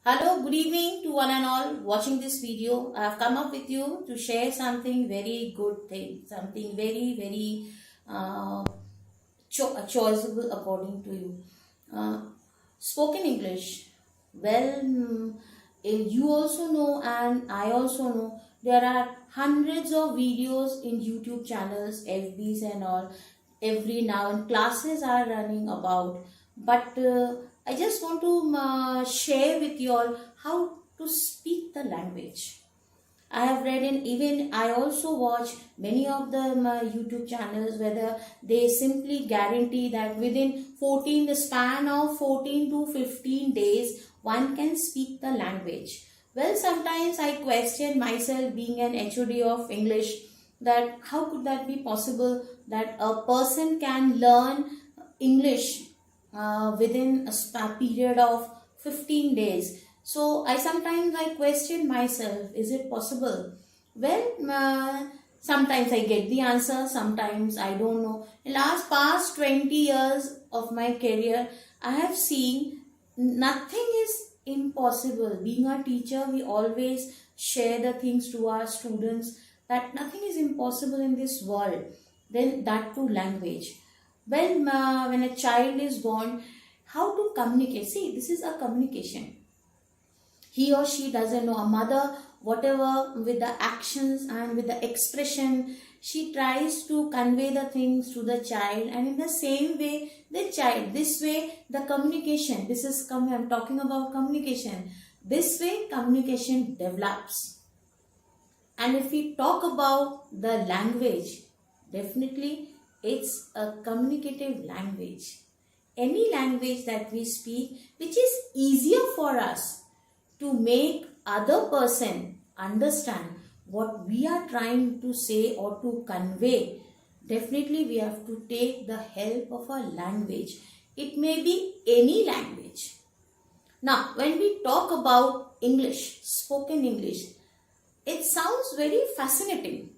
Hello, good evening to one and all watching this video. I have come up with you to share something very good thing, something very uh, choiceable according to you. Uh, Spoken English. Well, you also know and I also know there are hundreds of videos in YouTube channels, FBs and all. Every now and classes are running about, but I just want to share with you all how to speak the language. I have read and even I also watch many of the YouTube channels whether they simply guarantee that within 14 the span of 14 to 15 days one can speak the language. Well, sometimes I question myself being an HOD of English that how could that be possible that a person can learn English within a period of 15 days. So I sometimes I question myself, is it possible? Well, sometimes I get the answer, sometimes I don't know. In last past 20 years of my career, I have seen nothing is impossible. Being a teacher, we always share the things to our students that nothing is impossible in this world. Then that too language. When a child is born, how to communicate? See, this is a communication. He or she doesn't know. A mother, whatever, with the actions and with the expression, she tries to convey the things to the child, and in the same way, the child. This way, the communication. I'm talking about communication. This way, communication develops. And if we talk about the language, definitely it's a communicative language. Any language that we speak, which is easier for us to make other person understand what we are trying to say or to convey, definitely we have to take the help of a language. It may be any language. Now, when we talk about English, spoken English, it sounds very fascinating.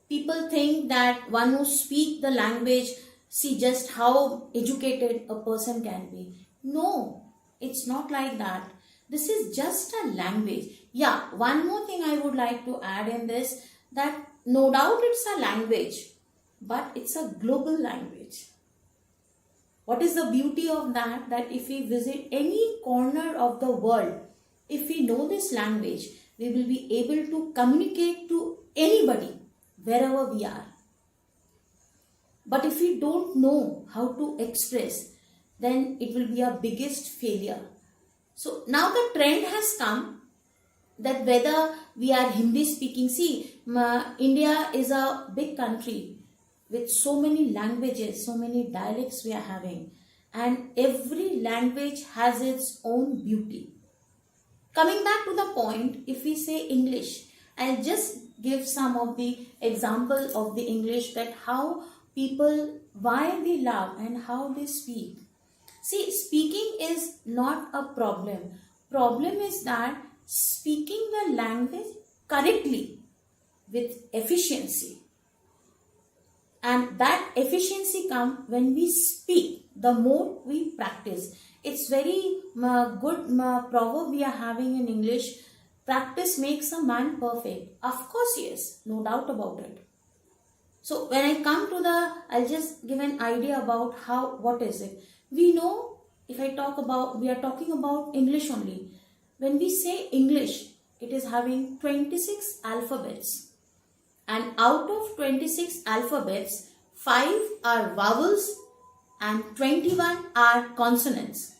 People think that one who speaks the language, see just how educated a person can be. No, it's not like that. This is just a language. Yeah, one more thing I would like to add in this, that no doubt it's a language, but it's a global language. What is the beauty of that? That if we visit any corner of the world, if we know this language, we will be able to communicate to anybody wherever we are. But if we don't know how to express, then it will be our biggest failure. So now the trend has come that whether we are Hindi speaking, see, India is a big country with so many languages, so many dialects we are having, and every language has its own beauty. Coming back to the point, if we say English, I'll just give some of the example of the English, that how people, why they love and how they speak. See, speaking is not a problem. Problem is that speaking the language correctly with efficiency. And that efficiency comes when we speak, the more we practice. It's very good proverb we are having in English. Practice makes a man perfect. Of course, yes, no doubt about it. So when I come to I'll just give an idea about what is it. We know, if I talk about, we are talking about English only. When we say English, it is having 26 alphabets. And out of 26 alphabets, 5 are vowels and 21 are consonants.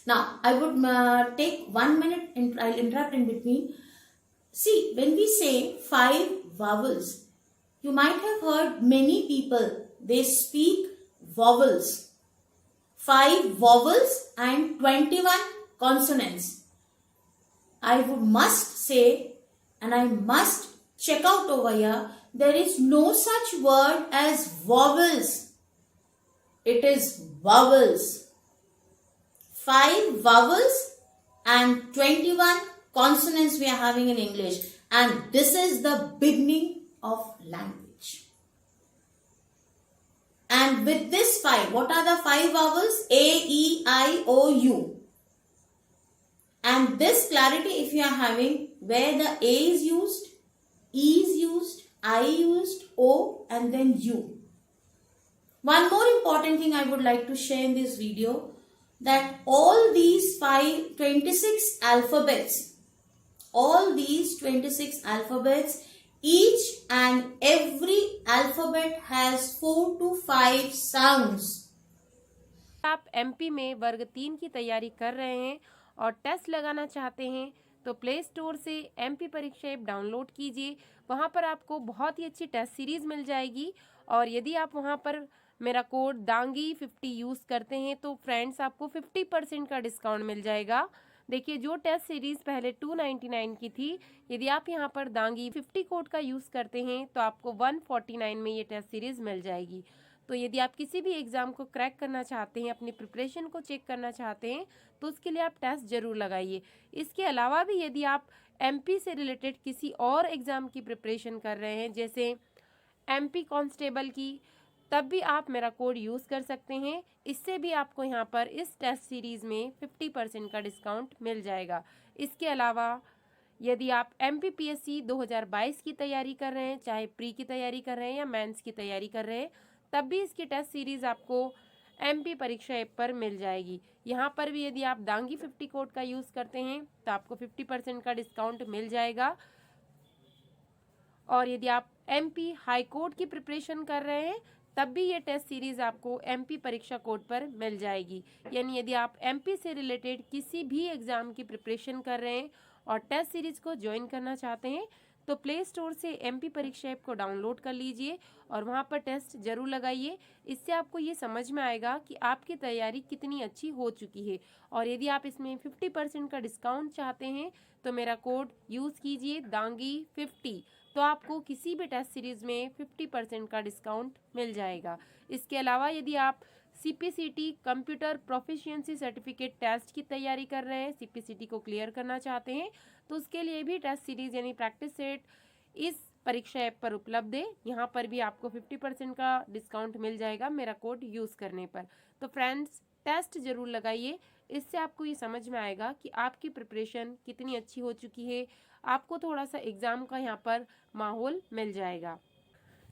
Now, I would take 1 minute and I'll interrupt in between. See, when we say 5 vowels, you might have heard many people, they speak vowels. 5 vowels and 21 consonants. I must say, and I must check out over here, there is no such word as vowels. It is vowels. 5 vowels and 21 consonants we are having in English. And this is the beginning of language. And with this 5, what are the 5 vowels? A, E, I, O, U. And this clarity, if you are having where the A is used, E is used, I used, O, and then U. One more important thing I would like to share in this video, that all these 26 alphabets, each and every alphabet has 4 to 5 sounds. आप MP में वर्ग 3 की तैयारी कर रहे हैं और test लगाना चाहते हैं तो प्ले स्टोर से एमपी परीक्षा ऐप डाउनलोड कीजिए। वहां पर आपको बहुत ही अच्छी टेस्ट सीरीज मिल जाएगी और यदि आप वहां पर मेरा कोड दांगी 50 यूज़ करते हैं तो फ्रेंड्स आपको 50% का डिस्काउंट मिल जाएगा। देखिए, जो टेस्ट सीरीज पहले 299 की थी, यदि आप यहां पर दांगी 50 कोड का यूज़ करते हैं तो आपको 149 में ये टेस्ट सीरीज मिल जाएगी। तो यदि आप किसी भी एग्ज़ाम को क्रैक करना चाहते हैं, अपनी प्रिपरेशन को चेक करना चाहते हैं, तो उसके लिए आप टेस्ट ज़रूर लगाइए। इसके अलावा भी यदि आप एमपी से रिलेटेड किसी और एग्ज़ाम की प्रिपरेशन कर रहे हैं, जैसे एमपी कांस्टेबल की, तब भी आप मेरा कोड यूज़ कर सकते हैं। इससे भी आपको यहाँ पर इस टेस्ट सीरीज़ में 50% का डिस्काउंट मिल जाएगा। इसके अलावा यदि आप MPPSC 2022 की तैयारी कर रहे हैं, चाहे प्री की तैयारी कर रहे हैं या मेंस की तैयारी कर रहे हैं, तब भी इसकी टेस्ट सीरीज़ आपको एमपी परीक्षा ऐप पर मिल जाएगी। यहाँ पर भी यदि आप दांगी 50 कोड का यूज़ करते हैं तो आपको 50% का डिस्काउंट मिल जाएगा। और यदि आप एमपी हाई कोर्ट की प्रिपरेशन कर रहे हैं तब भी ये टेस्ट सीरीज़ आपको एमपी परीक्षा कोड पर मिल जाएगी। यानी यदि आप एमपी से रिलेटेड किसी भी एग्ज़ाम की प्रिपरेशन कर रहे हैं और टेस्ट सीरीज़ को ज्वाइन करना चाहते हैं तो प्ले स्टोर से एमपी परीक्षा ऐप को डाउनलोड कर लीजिए और वहाँ पर टेस्ट ज़रूर लगाइए। इससे आपको ये समझ में आएगा कि आपकी तैयारी कितनी अच्छी हो चुकी है। और यदि आप इसमें 50% का डिस्काउंट चाहते हैं तो मेरा कोड यूज़ कीजिए दांगी 50, तो आपको किसी भी टेस्ट सीरीज़ में 50% का डिस्काउंट मिल जाएगा। इसके अलावा यदि आप CPCT computer proficiency certificate test की तैयारी कर रहे हैं, CPCT को क्लियर करना चाहते हैं, तो उसके लिए भी टेस्ट सीरीज़ यानी प्रैक्टिस सेट इस परीक्षा ऐप पर उपलब्ध है। यहाँ पर भी आपको 50% का डिस्काउंट मिल जाएगा मेरा कोड यूज़ करने पर। तो फ्रेंड्स, टेस्ट ज़रूर लगाइए। इससे आपको ये समझ में आएगा कि आपकी प्रिपरेशन कितनी अच्छी हो चुकी है। आपको थोड़ा सा एग्ज़ाम का यहाँ पर माहौल मिल जाएगा।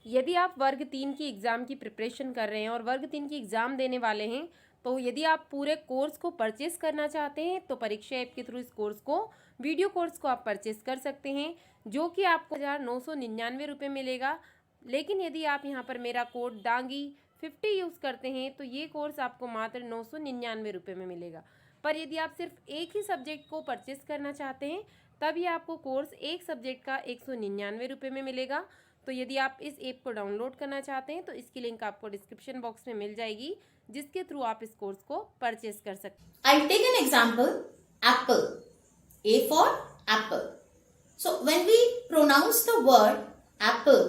यदि आप वर्ग 3 की एग्ज़ाम की प्रिपरेशन कर रहे हैं और वर्ग 3 की एग्ज़ाम देने वाले हैं, तो यदि आप पूरे कोर्स को परचेस करना चाहते हैं तो परीक्षा ऐप के थ्रू इस कोर्स को, वीडियो कोर्स को आप परचेस कर सकते हैं, जो कि आपको 1999 रुपये मिलेगा। लेकिन यदि आप यहाँ पर मेरा कोड दांगी 50 यूज़ करते हैं तो ये कोर्स आपको मात्र 999 रुपये में मिलेगा। पर यदि आप सिर्फ एक ही सब्जेक्ट को परचेस करना चाहते हैं तभी आपको कोर्स एक सब्जेक्ट का 199 रुपये में मिलेगा। तो यदि आप इस ऐप को डाउनलोड करना चाहते हैं तो इसकी लिंक आपको डिस्क्रिप्शन बॉक्स में मिल जाएगी, जिसके थ्रू आप इस कोर्स को परचेस कर सकते हैं। I'll take an example. Apple. A for apple. So when we pronounce the word apple,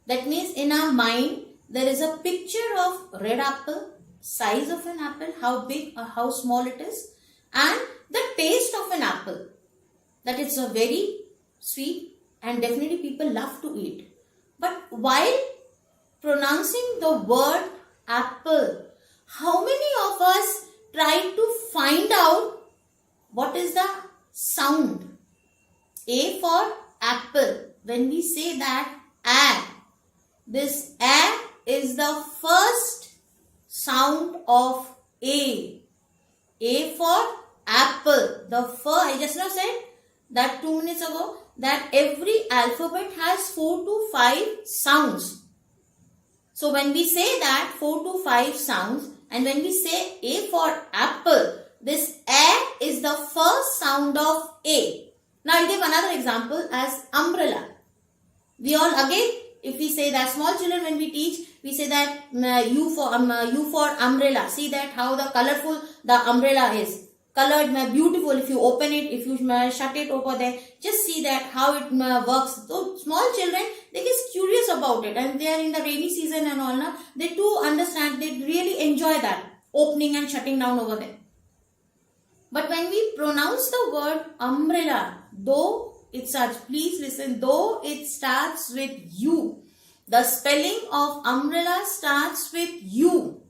that means in our mind there is a picture of red apple, size of an apple, how big or how small it is, and the taste of an apple. That it's a very sweet and definitely people love to eat. But while pronouncing the word apple, how many of us try to find out what is the sound? A for apple. When we say that a, this a is the first sound of A. A for apple. I just now said that 2 minutes ago, that every alphabet has 4 to 5 sounds. So when we say that 4 to 5 sounds, and when we say A for apple, this A is the first sound of A. Now I'll give another example as umbrella. We all again, if we say that small children, when we teach, we say that U for umbrella. See that how the colorful the umbrella is. Colored, beautiful. If you open it, if you shut it over there, just see that how it works. So small children, they get curious about it, and they are in the rainy season and all. Now they too understand. They really enjoy that opening and shutting down over there. But when we pronounce the word umbrella, though it starts, please listen. Though it starts with U, the spelling of umbrella starts with U,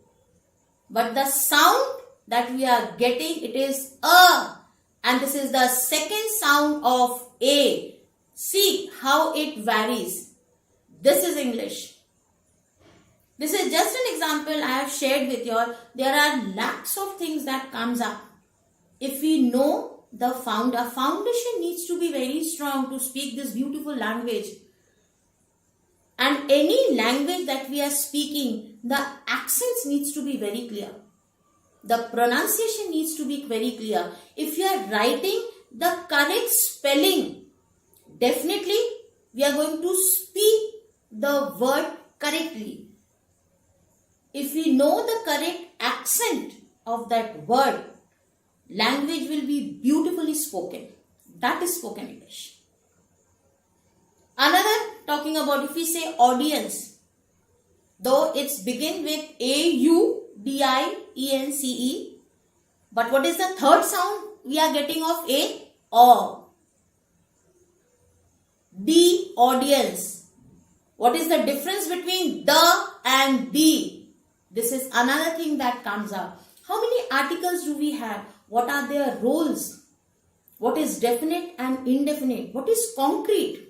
but the sound that we are getting, it is a, And this is the second sound of A. See how it varies. This is English. This is just an example I have shared with you all. There are lakhs of things that comes up. If we know the foundation needs to be very strong to speak this beautiful language. And any language that we are speaking, the accents needs to be very clear. The pronunciation needs to be very clear. If you are writing the correct spelling, definitely we are going to speak the word correctly. If we know the correct accent of that word, language will be beautifully spoken. That is spoken English. Another, talking about if we say audience, though it's begin with A-U-D-I-E-N-C-E, but what is the third sound we are getting of A? O. The audience. What is the difference between the and the? This is another thing that comes up. How many articles do we have? What are their roles? What is definite and indefinite? What is concrete?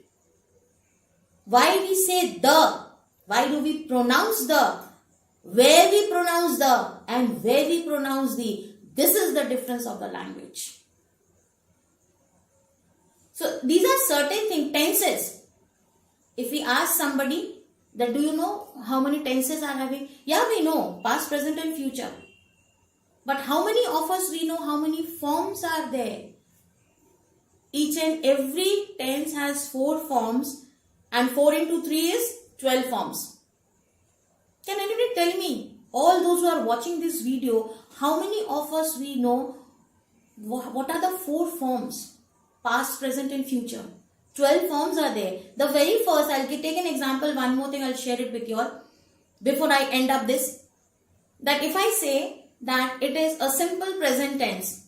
Why we say the? Why do we pronounce the? Where we pronounce the and where we pronounce the? This is the difference of the language. So these are certain things, tenses. If we ask somebody that do you know how many tenses are having? Yeah, we know past, present and future. But how many of us we know how many forms are there? Each and every tense has 4 forms. And 4 into 3 is 12 forms. Can anybody tell me, all those who are watching this video, how many of us we know what are the 4 forms? Past, present and future. 12 forms are there. The very first, I'll take an example, one more thing I'll share it with you all before I end up this. That if I say that it is a simple present tense.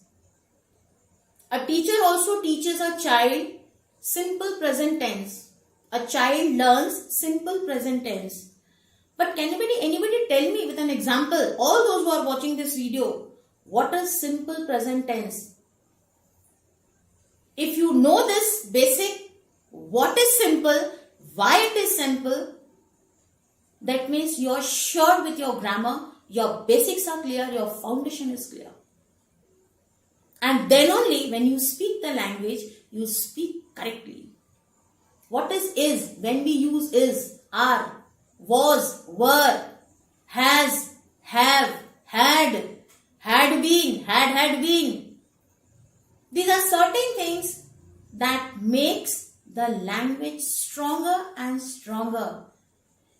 A teacher also teaches a child simple present tense. A child learns simple present tense. But can anybody tell me with an example, all those who are watching this video, what is simple present tense? If you know this basic, what is simple, why it is simple, that means you are sure with your grammar, your basics are clear, your foundation is clear. And then only when you speak the language, you speak correctly. What is? When we use is, are, was, were, has, have, had been, had been. These are certain things that makes the language stronger and stronger.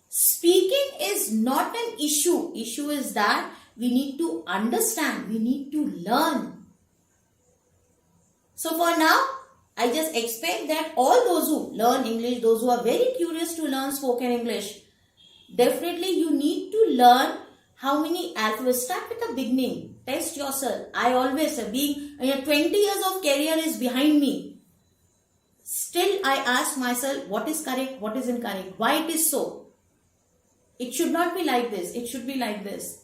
Speaking is not an issue. Issue is that we need to understand, we need to learn. So for now, I just expect that all those who learn English, those who are very curious to learn spoken English, definitely you need to learn how many alphabets. Start with the beginning. Test yourself. I always say, being 20 years of career is behind me. Still I ask myself, what is correct, what is incorrect, why it is so. It should not be like this. It should be like this.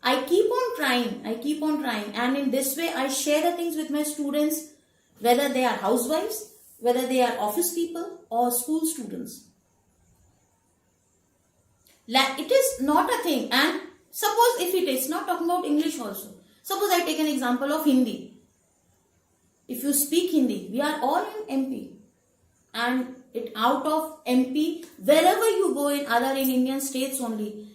I keep on trying. And in this way, I share the things with my students, whether they are housewives, whether they are office people or school students. It is not a thing. And suppose if it is not talking about English also. Suppose I take an example of Hindi. If you speak Hindi, we are all in MP. And out of MP, wherever you go in Indian states only,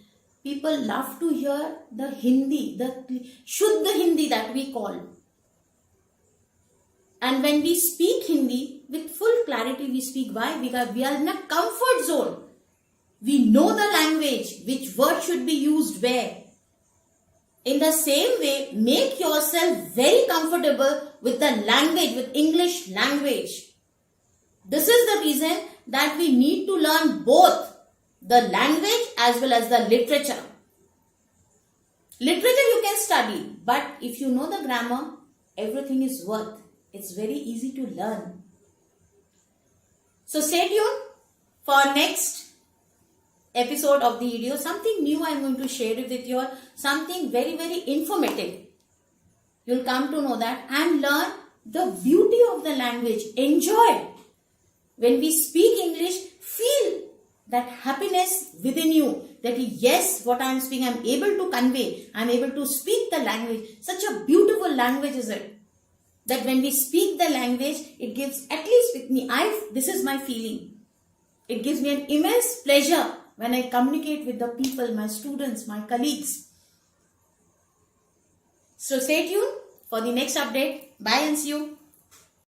people love to hear the Hindi, the Shuddha Hindi that we call. And when we speak Hindi, with full clarity we speak. Why? Because we are in a comfort zone. We know the language, which word should be used where. In the same way, make yourself very comfortable with the language, with English language. This is the reason that we need to learn both the language as well as the literature. Literature you can study, but if you know the grammar, everything is worth. It's very easy to learn. So stay tuned for next episode of the video. Something new I'm going to share it with you all. Something very, very informative. You'll come to know that and learn the beauty of the language. Enjoy. When we speak English, feel that happiness within you. That yes, what I am speaking, I am able to convey. I am able to speak the language. Such a beautiful language is it. That when we speak the language, it gives, at least with me, this is my feeling. It gives me an immense pleasure when I communicate with the people, my students, my colleagues. So stay tuned for the next update. Bye and see you.